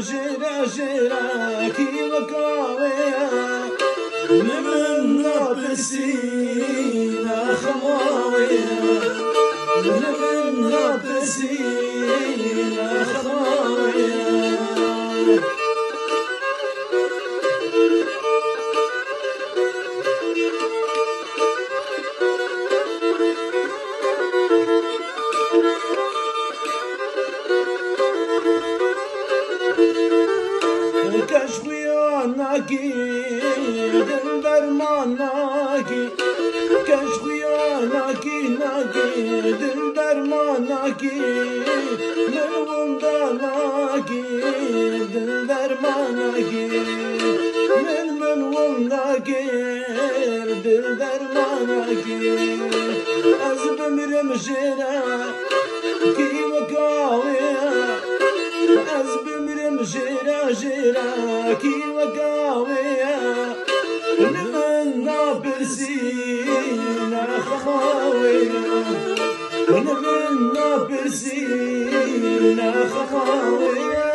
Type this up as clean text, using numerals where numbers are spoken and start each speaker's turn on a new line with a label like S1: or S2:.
S1: جرا جرا كي وقاوية من نابسينا خماوية من نابسينا خماوية كشخياناكي دل درماناكي كشخياناكي ناكي دل درماناكي من ونداناكي دل درماناكي من ونداكي دل درماناكي أزبم رمجينا كي وكاوية أزبم رمجينا جينا كي وقاوية من نابلسينا خماوية من نابلسينا خماوية